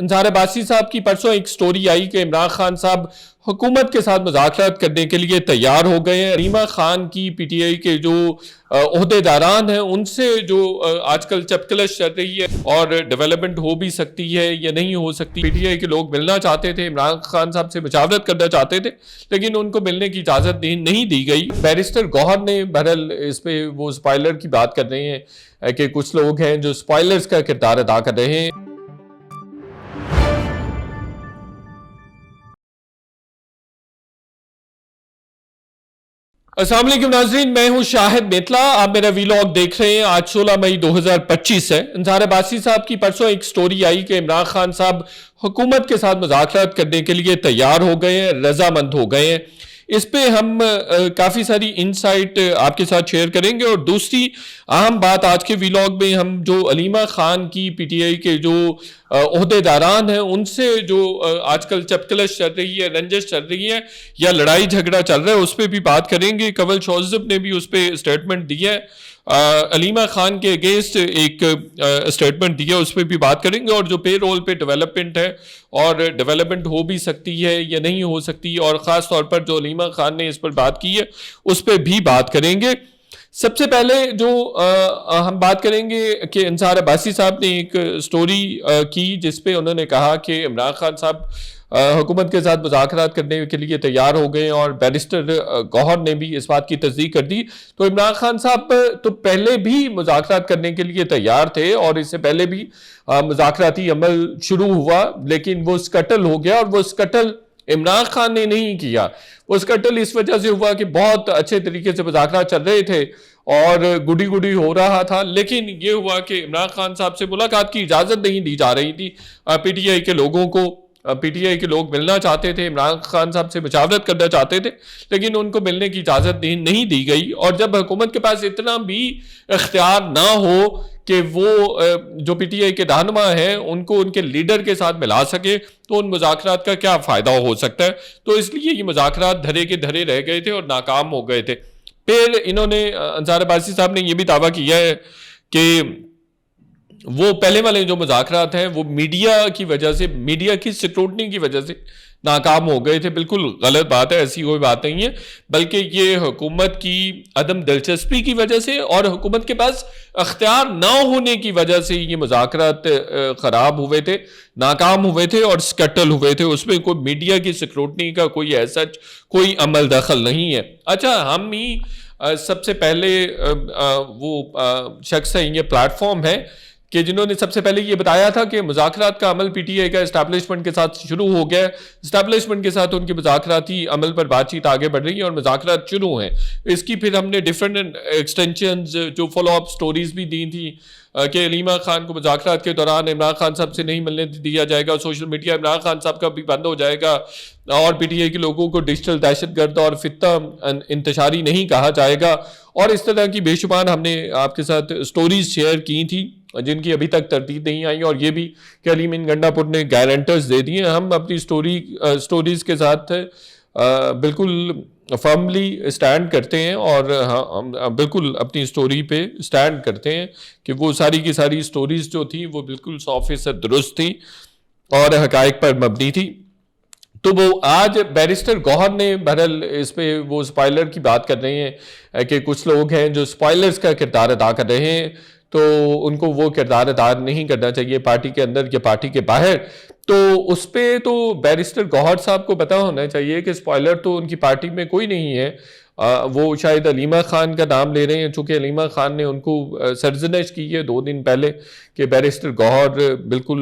انصار عباسی صاحب کی پرسوں ایک سٹوری آئی کہ عمران خان صاحب حکومت کے ساتھ مذاکرات کرنے کے لیے تیار ہو گئے ہیں. علیمہ خان کی پی ٹی آئی کے جو عہدے داران ہیں ان سے جو آج کل چپکلش چل رہی ہے اور ڈیولپمنٹ ہو بھی سکتی ہے یا نہیں ہو سکتی. پی ٹی آئی کے لوگ ملنا چاہتے تھے, عمران خان صاحب سے مشاورت کرنا چاہتے تھے, لیکن ان کو ملنے کی اجازت نہیں دی گئی. بیرسٹر گوہر نے بہرحال اس پہ وہ سپائلر کی بات کر رہے ہیں کہ کچھ لوگ ہیں جو سپائلرز کا کردار ادا کر رہے ہیں. السلام علیکم ناظرین, میں ہوں شاہد میتلا, آپ میرا ویلاگ دیکھ رہے ہیں. آج 16 مئی 2025 ہے. انصار عباسی صاحب کی پرسوں ایک سٹوری آئی کہ عمران خان صاحب حکومت کے ساتھ مذاکرات کرنے کے لیے تیار ہو گئے ہیں, رضامند ہو گئے ہیں. اس پہ ہم کافی ساری انسائٹ آپ کے ساتھ شیئر کریں گے. اور دوسری اہم بات آج کے ویلاگ میں ہم جو علیمہ خان کی پی ٹی آئی کے جو عہدے داران ہیں ان سے جو آج کل چپکلش چل رہی ہے, رنجش چل رہی ہے یا لڑائی جھگڑا چل رہا ہے اس پہ بھی بات کریں گے. کنول شوذب نے بھی اس پہ اسٹیٹمنٹ دیا ہے, علیمہ خان کے اگینسٹ ایک اسٹیٹمنٹ دیا, اس پہ بھی بات کریں گے. اور جو پے رول پہ ڈیولپمنٹ ہے اور ڈیولپمنٹ ہو بھی سکتی ہے یا نہیں ہو سکتی, اور خاص طور پر جو علیمہ خان نے اس پر بات کی ہے اس پہ بھی بات کریں گے. سب سے پہلے جو ہم بات کریں گے کہ انصار عباسی صاحب نے ایک سٹوری کی جس پہ انہوں نے کہا کہ عمران خان صاحب حکومت کے ساتھ مذاکرات کرنے کے لیے تیار ہو گئے, اور بیرسٹر گوہر نے بھی اس بات کی تصدیق کر دی. تو عمران خان صاحب تو پہلے بھی مذاکرات کرنے کے لیے تیار تھے اور اس سے پہلے بھی مذاکراتی عمل شروع ہوا, لیکن وہ سکٹل ہو گیا. اور وہ سکٹل عمران خان نے نہیں کیا, وہ سکٹل اس وجہ سے ہوا کہ بہت اچھے طریقے سے مذاکرات چل رہے تھے اور گڈی ہو رہا تھا, لیکن یہ ہوا کہ عمران خان صاحب سے ملاقات کی اجازت نہیں دی جا رہی تھی. پی ٹی آئی کے لوگوں کو پی ٹی آئی کے لوگ ملنا چاہتے تھے, عمران خان صاحب سے مشاورت کرنا چاہتے تھے, لیکن ان کو ملنے کی اجازت نہیں دی گئی. اور جب حکومت کے پاس اتنا بھی اختیار نہ ہو کہ وہ جو پی ٹی آئی کے رہنما ہیں ان کو ان کے لیڈر کے ساتھ ملا سکے, تو ان مذاکرات کا کیا فائدہ ہو سکتا ہے. تو اس لیے یہ مذاکرات دھرے کے دھرے رہ گئے تھے اور ناکام ہو گئے تھے. پھر انہوں نے انصار عباسی صاحب نے یہ بھی دعویٰ کیا ہے کہ وہ پہلے والے جو مذاکرات ہیں وہ میڈیا کی وجہ سے, میڈیا کی سکروٹنی کی وجہ سے ناکام ہو گئے تھے. بالکل غلط بات ہے, ایسی کوئی بات نہیں ہے, بلکہ یہ حکومت کی عدم دلچسپی کی وجہ سے اور حکومت کے پاس اختیار نہ ہونے کی وجہ سے یہ مذاکرات خراب ہوئے تھے, ناکام ہوئے تھے اور سکٹل ہوئے تھے. اس میں کوئی میڈیا کی سکروٹنی کا کوئی ایسا کوئی عمل دخل نہیں ہے. اچھا, ہم ہی سب سے پہلے وہ شخص ہیں, یہ پلیٹ فارم ہے کہ جنہوں نے سب سے پہلے یہ بتایا تھا کہ مذاکرات کا عمل پی ٹی آئی کا اسٹیبلشمنٹ کے ساتھ شروع ہو گیا ہے. اسٹیبلشمنٹ کے ساتھ ان کے مذاکراتی عمل پر بات چیت آگے بڑھ رہی ہے اور مذاکرات شروع ہیں. اس کی پھر ہم نے ڈفرینٹ ایکسٹینشنز جو فالو اپ سٹوریز بھی دی تھی کہ علیمہ خان کو مذاکرات کے دوران عمران خان صاحب سے نہیں ملنے دیا جائے گا, سوشل میڈیا عمران خان صاحب کا بھی بند ہو جائے گا, اور پی ٹی آئی کے لوگوں کو ڈیجیٹل دہشت گرد اور فتنہ انتشاری نہیں کہا جائے گا. اور اس طرح کی بے شمار ہم نے آپ کے ساتھ سٹوریز شیئر کی تھی جن کی ابھی تک ترتیب نہیں آئی, اور یہ بھی کہ علیم گنڈا پور نے گارنٹرز دے دیے. ہم اپنی سٹوریز کے ساتھ بالکل فرملی اسٹینڈ کرتے ہیں اور ہم بالکل اپنی سٹوری پہ اسٹینڈ کرتے ہیں کہ وہ ساری کی ساری سٹوریز جو تھیں وہ بالکل 100% درست تھیں اور حقائق پر مبنی تھی. تو وہ آج بیرسٹر گوہر نے بہرحال اس پہ وہ سپائلر کی بات کر رہے ہیں کہ کچھ لوگ ہیں جو سپائلرز کا کردار ادا کر رہے ہیں, تو ان کو وہ کردار ادا نہیں کرنا چاہیے پارٹی کے اندر یا پارٹی کے باہر. تو اس پہ تو بیرسٹر گوہر صاحب کو پتہ ہونا چاہیے کہ سپائلر تو ان کی پارٹی میں کوئی نہیں ہے. وہ شاید علیمہ خان کا نام لے رہے ہیں, چونکہ علیمہ خان نے ان کو سرزنش کی ہے 2 دن پہلے کہ بیرسٹر گوہر بالکل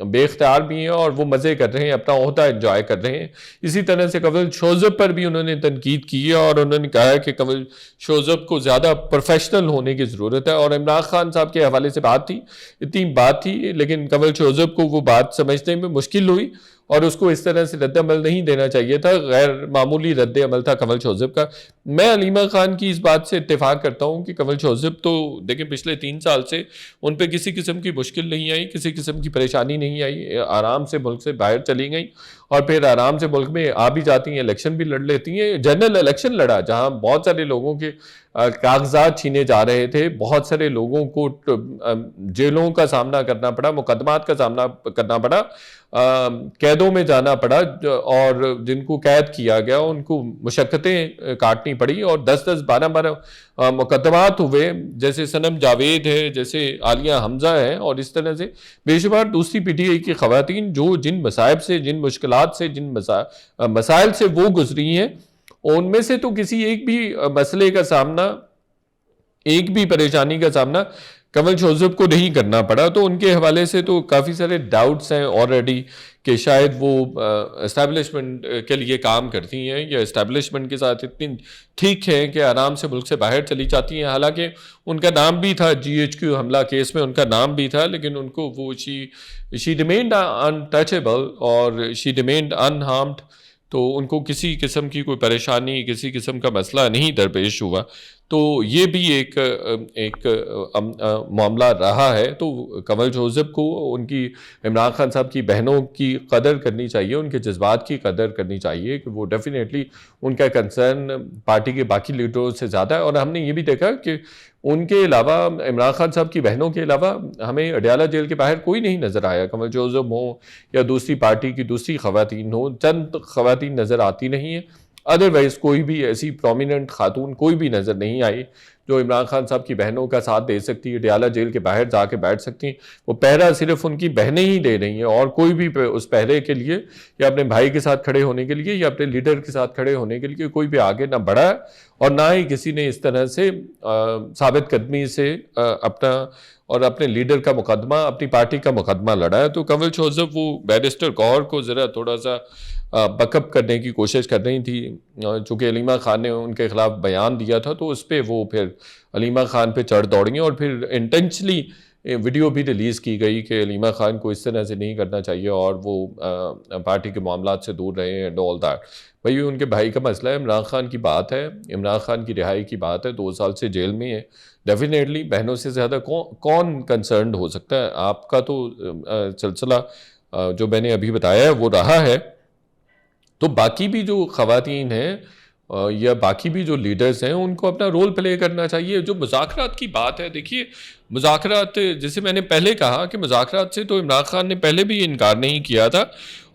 بے اختیار بھی ہیں اور وہ مزے کر رہے ہیں, اپنا عہدہ انجوائے کر رہے ہیں. اسی طرح سے کنول شوذب پر بھی انہوں نے تنقید کی ہے اور انہوں نے کہا ہے کہ کنول شوذب کو زیادہ پروفیشنل ہونے کی ضرورت ہے. اور عمران خان صاحب کے حوالے سے بات تھی, اتنی بات تھی, لیکن کنول شوذب کو وہ بات سمجھنے میں مشکل ہوئی اور اس کو اس طرح سے رد عمل نہیں دینا چاہیے تھا. غیر معمولی رد عمل تھا کنول شوذب کا. میں علیمہ خان کی اس بات سے اتفاق کرتا ہوں کہ کنول شوذب تو دیکھیں پچھلے 3 سال سے ان پہ کسی قسم کی مشکل نہیں آئی, کسی قسم کی پریشانی نہیں آئی, آرام سے ملک سے باہر چلی گئیں اور پھر آرام سے ملک میں آ بھی جاتی ہیں, الیکشن بھی لڑ لیتی ہیں. جنرل الیکشن لڑا جہاں بہت سارے لوگوں کے کاغذات چھینے جا رہے تھے, بہت سارے لوگوں کو جیلوں کا سامنا کرنا پڑا, مقدمات کا سامنا کرنا پڑا, قیدوں میں جانا پڑا, اور جن کو قید کیا گیا ان کو مشقتیں کاٹنی پڑی, اور 10-10 12 مقدمات ہوئے, جیسے صنم جاوید ہے, جیسے عالیہ حمزہ ہے, اور اس طرح سے بے شمار دوسری پی ٹی آئی کی خواتین جو جن مصائب سے, جن مشکلات سے, جن مسائل سے وہ گزری ہیں, ان میں سے تو کسی ایک بھی مسئلے کا سامنا, ایک بھی پریشانی کا سامنا کنول جوزف کو نہیں کرنا پڑا. تو ان کے حوالے سے تو کافی سارے ڈاؤٹس ہیں آلریڈی کہ شاید وہ اسٹیبلشمنٹ کے لیے کام کرتی ہیں, یا اسٹیبلشمنٹ کے ساتھ اتنی ٹھیک ہیں کہ آرام سے ملک سے باہر چلی جاتی ہیں. حالانکہ ان کا نام بھی تھا, GHQ حملہ کیس میں ان کا نام بھی تھا, لیکن ان کو وہ شی ریمینڈ انٹچیبل اور شی ریمینڈ انہارمڈ. تو ان کو کسی قسم کی کوئی پریشانی, کسی قسم کا مسئلہ نہیں درپیش ہوا. تو یہ بھی ایک معاملہ رہا ہے. تو کنول جوزف کو ان کی عمران خان صاحب کی بہنوں کی قدر کرنی چاہیے, ان کے جذبات کی قدر کرنی چاہیے, کہ وہ ڈیفینیٹلی ان کا کنسرن پارٹی کے باقی لیڈروں سے زیادہ ہے. اور ہم نے یہ بھی دیکھا کہ ان کے علاوہ, عمران خان صاحب کی بہنوں کے علاوہ ہمیں اڈیالہ جیل کے باہر کوئی نہیں نظر آیا. کنول جوزف ہوں یا دوسری پارٹی کی دوسری خواتین ہوں, چند خواتین نظر آتی نہیں ہیں. ادروائز کوئی بھی ایسی پرومیننٹ خاتون کوئی بھی نظر نہیں آئی جو عمران خان صاحب کی بہنوں کا ساتھ دے سکتی ہے, اڈیالہ جیل کے باہر جا کے بیٹھ سکتی ہیں. وہ پہرا صرف ان کی بہنیں ہی دے رہی ہیں, اور کوئی بھی اس پہرے کے لیے یا اپنے بھائی کے ساتھ کھڑے ہونے کے لیے یا اپنے لیڈر کے ساتھ کھڑے ہونے کے لیے کوئی بھی آگے نہ بڑھا ہے, اور نہ ہی کسی نے اس طرح سے ثابت قدمی سے اپنا اور اپنے لیڈر کا مقدمہ, اپنی پارٹی کا مقدمہ لڑا ہے. تو کنول جوزف وہ بیرسٹر گوہر کو ذرا تھوڑا سا بک اپ کرنے کی کوشش کر رہی تھی, چونکہ علیمہ خان نے ان کے خلاف بیان دیا تھا, تو اس پہ وہ پھر علیمہ خان پہ چڑھ دوڑی, اور پھر انٹینشلی ویڈیو بھی ریلیز کی گئی کہ علیمہ خان کو اس طرح سے نہیں کرنا چاہیے, اور وہ پارٹی کے معاملات سے دور رہے اینڈ آل دیٹ. بھائی ان کے بھائی کا مسئلہ ہے, عمران خان کی بات ہے, عمران خان کی رہائی کی بات ہے, 2 سال سے جیل میں ہے. ڈیفینیٹلی بہنوں سے زیادہ کون کنسرنڈ ہو سکتا ہے. آپ کا تو سلسلہ جو میں نے ابھی بتایا ہے وہ رہا ہے. تو باقی بھی جو خواتین ہیں یا باقی بھی جو لیڈرز ہیں, ان کو اپنا رول پلے کرنا چاہیے. جو مذاکرات کی بات ہے, دیکھیے مذاکرات, جیسے میں نے پہلے کہا کہ مذاکرات سے تو عمران خان نے پہلے بھی انکار نہیں کیا تھا,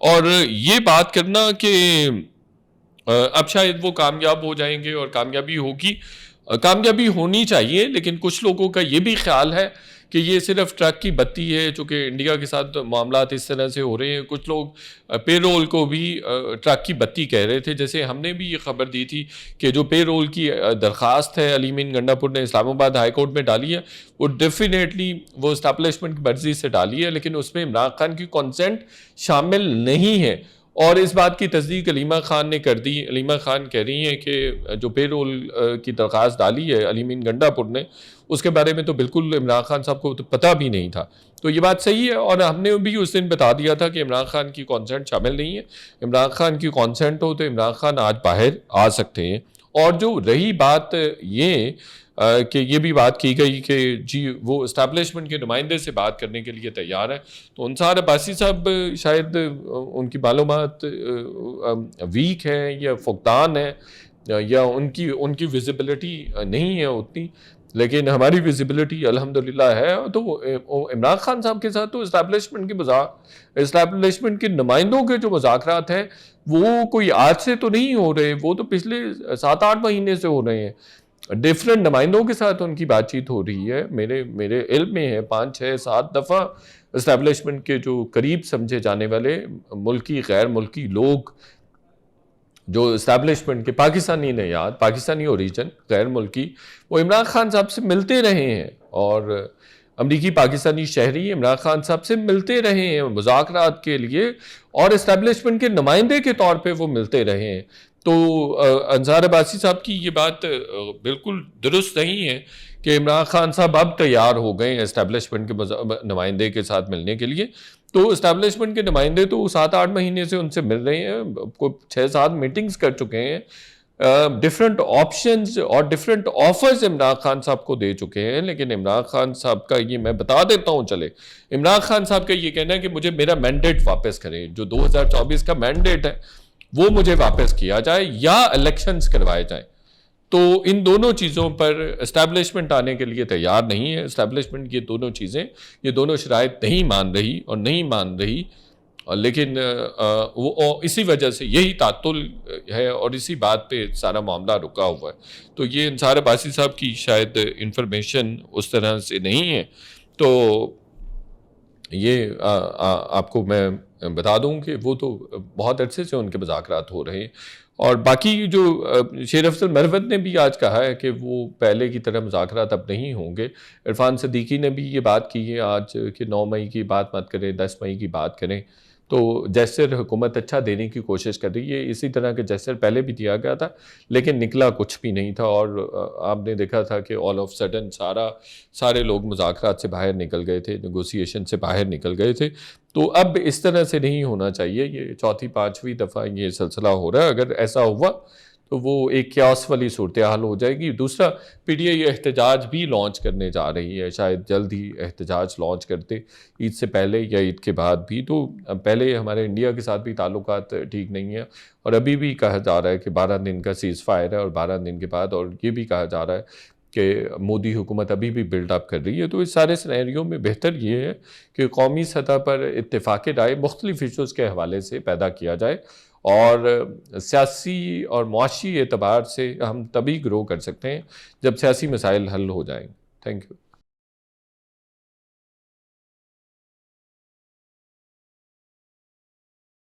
اور یہ بات کرنا کہ اب شاید وہ کامیاب ہو جائیں گے, اور کامیابی ہوگی, کامیابی ہونی چاہیے, لیکن کچھ لوگوں کا یہ بھی خیال ہے کہ یہ صرف ٹرک کی بتی ہے, چونکہ انڈیا کے ساتھ معاملات اس طرح سے ہو رہے ہیں. کچھ لوگ پے رول کو بھی ٹرک کی بتی کہہ رہے تھے. جیسے ہم نے بھی یہ خبر دی تھی کہ جو پے رول کی درخواست ہے علی مین گنڈا پور نے اسلام آباد ہائی کورٹ میں ڈالی ہے, وہ ڈیفینیٹلی وہ اسٹیبلشمنٹ کی مرضی سے ڈالی ہے, لیکن اس میں عمران خان کی کنسنٹ شامل نہیں ہے. اور اس بات کی تصدیق علیمہ خان نے کر دی. علیمہ خان کہہ رہی ہیں کہ جو پے رول کی درخواست ڈالی ہے علی مین گنڈا پور نے, اس کے بارے میں تو بالکل عمران خان صاحب کو پتہ بھی نہیں تھا. تو یہ بات صحیح ہے, اور ہم نے بھی اس دن بتا دیا تھا کہ عمران خان کی کانسنٹ شامل نہیں ہے. عمران خان کی کانسنٹ ہو تو عمران خان آج باہر آ سکتے ہیں. اور جو رہی بات یہ کہ یہ بھی بات کی گئی کہ جی وہ اسٹیبلشمنٹ کے نمائندے سے بات کرنے کے لیے تیار ہے, تو انصار عباسی صاحب شاید ان کی معلومات ویک ہیں یا فقدان ہے, یا ان کی ویزیبلٹی نہیں ہے اتنی, لیکن ہماری ویزیبلٹی الحمدللہ ہے. تو عمران خان صاحب کے ساتھ تو اسٹیبلشمنٹ کے نمائندوں کے جو مذاکرات ہیں وہ کوئی آج سے تو نہیں ہو رہے, وہ تو پچھلے 7-8 مہینے سے ہو رہے ہیں. ڈیفرنٹ نمائندوں کے ساتھ ان کی بات چیت ہو رہی ہے. میرے علم میں ہے 5-6-7 دفعہ اسٹیبلشمنٹ کے جو قریب سمجھے جانے والے ملکی غیر ملکی لوگ جو اسٹیبلشمنٹ کے پاکستانی نیاد, پاکستانی اوریجن, غیر ملکی, وہ عمران خان صاحب سے ملتے رہے ہیں, اور امریکی پاکستانی شہری عمران خان صاحب سے ملتے رہے ہیں مذاکرات کے لیے, اور اسٹیبلشمنٹ کے نمائندے کے طور پہ وہ ملتے رہے ہیں. تو انصار عباسی صاحب کی یہ بات بالکل درست نہیں ہے کہ عمران خان صاحب اب تیار ہو گئے ہیں اسٹیبلشمنٹ کے نمائندے کے ساتھ ملنے کے لیے. تو اسٹیبلشمنٹ کے نمائندے تو 7-8 مہینے سے ان سے مل رہے ہیں, کوئی 6-7 میٹنگز کر چکے ہیں, ڈفرینٹ آپشنز اور ڈفرینٹ آفرز عمران خان صاحب کو دے چکے ہیں، لیکن عمران خان صاحب کا یہ میں بتا دیتا ہوں چلے، عمران خان صاحب کا یہ کہنا ہے کہ مجھے میرا مینڈیٹ واپس کریں، جو 2024 کا مینڈیٹ ہے وہ مجھے واپس کیا جائے یا الیکشنز کروائے جائیں۔ تو ان دونوں چیزوں پر اسٹیبلشمنٹ آنے کے لیے تیار نہیں ہے۔ اسٹیبلشمنٹ یہ دونوں چیزیں، یہ دونوں شرائط نہیں مان رہی اور نہیں مان رہی، لیکن وہ اسی وجہ سے یہی تعطل ہے اور اسی بات پہ سارا معاملہ رکا ہوا ہے۔ تو یہ انصار عباسی صاحب کی شاید انفارمیشن اس طرح سے نہیں ہے، تو یہ آپ کو میں بتا دوں کہ وہ تو بہت عرصے سے ان کے مذاکرات ہو رہے ہیں۔ اور باقی جو شیر افضل مروت نے بھی آج کہا ہے کہ وہ پہلے کی طرح مذاکرات اب نہیں ہوں گے۔ عرفان صدیقی نے بھی یہ بات کی ہے آج کہ 9 مئی کی بات مت کریں، 10 مئی کی بات کریں۔ تو جیسر حکومت اچھا دینے کی کوشش کر رہی ہے، اسی طرح کے جیسر پہلے بھی دیا گیا تھا لیکن نکلا کچھ بھی نہیں تھا، اور آپ نے دیکھا تھا کہ آل آف سڈن سارے لوگ مذاکرات سے باہر نکل گئے تھے، نیگوسیشن سے باہر نکل گئے تھے۔ تو اب اس طرح سے نہیں ہونا چاہیے، یہ چوتھی 5ویں دفعہ یہ سلسلہ ہو رہا ہے۔ اگر ایسا ہوا تو وہ ایک کیاس والی صورتحال ہو جائے گی۔ دوسرا، پی ٹی آئی احتجاج بھی لانچ کرنے جا رہی ہے، شاید جلد ہی احتجاج لانچ کرتے، عید سے پہلے یا عید کے بعد بھی۔ تو پہلے ہمارے انڈیا کے ساتھ بھی تعلقات ٹھیک نہیں ہیں، اور ابھی بھی کہا جا رہا ہے کہ 12 دن کا سیز فائر ہے، اور 12 دن کے بعد، اور یہ بھی کہا جا رہا ہے کہ مودی حکومت ابھی بھی بلڈ اپ کر رہی ہے۔ تو اس سارے سینیریو میں بہتر یہ ہے کہ قومی سطح پر اتفاق رائے مختلف ایشوز کے حوالے سے پیدا کیا جائے، اور سیاسی اور معاشی اعتبار سے ہم تبھی گرو کر سکتے ہیں جب سیاسی مسائل حل ہو جائیں۔ Thank you.